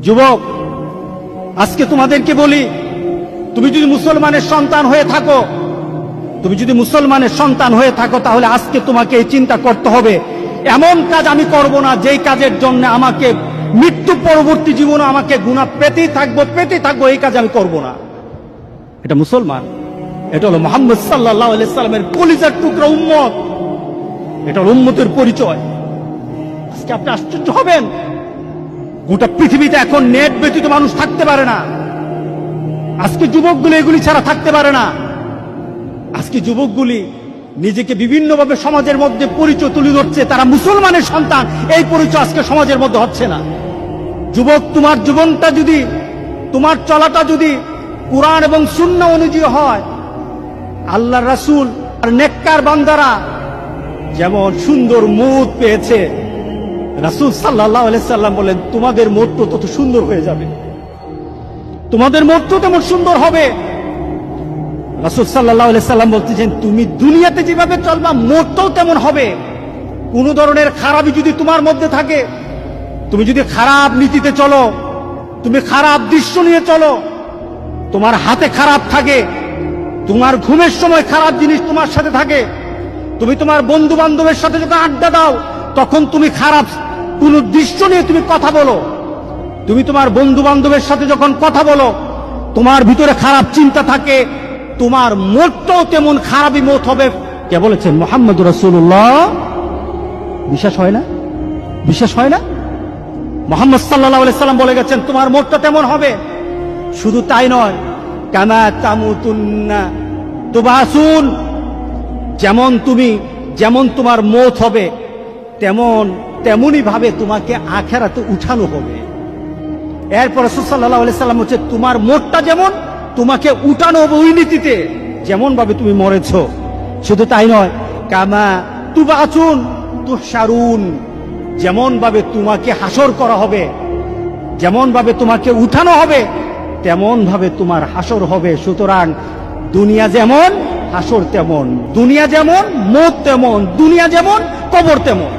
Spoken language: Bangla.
যুবক, আজকে তোমাদেরকে বলি, তুমি যদি মুসলমানের সন্তান হয়ে থাকো, তাহলে আজকে তোমাকে এই চিন্তা করতে হবে, এমন কাজ আমি করব না যেই কাজের জন্য আমাকে মৃত্যু পরবর্তী জীবনে আমাকে গুনাহ পেতেই থাকবো, এই কাজ আমি করব না। এটা মুসলমান, এটা হলো মুহাম্মদ সাল্লাল্লাহু আলাইহি সাল্লামের কলিজার টুকরা উম্মত, এটা হলো উম্মতের পরিচয়। আজকে আপনি আশ্চর্য হবেন, গোটা পৃথিবীতে এখন নেট ব্যতীত মানুষ থাকতে পারে না। আজকে যুবকগুলি এগুলি ছাড়া থাকতে পারে না। আজকে যুবকগুলি নিজেকে বিভিন্নভাবে সমাজের মধ্যে পরিচয় তুলে ধরছে, তারা মুসলমানের সন্তান, এই পরিচয় আজকে সমাজের মধ্যে হচ্ছে না। যুবক, তোমার জীবনটা যদি, তোমার চলাটা যদি কুরআন এবং সুন্নাহ অনুযায়ী হয়, আল্লাহর রাসূল আর নেককার বান্দারা যেমন সুন্দর মৌত পেয়েছে, রাসূল সাল্লাল্লাহু আলাইহি সাল্লাম বলেন তোমাদের মৌত তত সুন্দর হয়ে যাবে, তোমাদের মৌত তেমন সুন্দর হবে। রাসূল সাল্লাল্লাহু আলাইহি সাল্লাম বলতেছেন তুমি দুনিয়াতে যেভাবে চলবা মৌতও তেমন হবে। কোন ধরনের খারাপই যদি তোমার মধ্যে থাকে, তুমি যদি খারাপ নীতিতে চলো, তুমি খারাপ দৃশ্য নিয়ে চলো, তোমার হাতে খারাপ থাকে, তোমার ঘুমের সময় খারাপ জিনিস তোমার সাথে থাকে, তুমি তোমার বন্ধু বান্ধবের সাথে যখন আড্ডা দাও তখন তুমি খারাপ কোন দৃশ্য নিয়ে তুমি কথা বলো, তুমি তোমার বন্ধু বান্ধবের সাথে যখন কথা বলো তোমার ভিতরে খারাপ চিন্তা থাকে, তোমার মতটাও তেমন খারাপই মত হবে। কে বলেছেন? মুহাম্মদুর রাসূলুল্লাহ। বিশ্বাস হয় না? বিশ্বাস হয় না? মুহাম্মদ সাল্লাল্লাহু আলাইহি সাল্লাম বলে গেছেন তোমার মতটা তেমন হবে। শুধু তাই নয়, কামা তামুতুন্না তুবাসুন, যেমন তোমার মত হবে তেমনই ভাবে তোমাকে আখিরাতে উঠানো হবে। এরপর রাসূল সাল্লাল্লাহু আলাইহি সাল্লাম হচ্ছে তোমার মতটা যেমন তোমাকে উঠানো হবে ওই নীতিতে, যেমন ভাবে তুমি মরেছো। শুধু তাই নয়, কামা তুবাসুন তুহশারুন, যেমন ভাবে তোমাকে হাসর করা হবে, যেমন ভাবে তোমাকে উঠানো হবে তেমন ভাবে তোমার হাসর হবে। সুতরাং দুনিয়া যেমন হাসর তেমন, দুনিয়া যেমন মত তেমন, দুনিয়া যেমন কবর তেমন।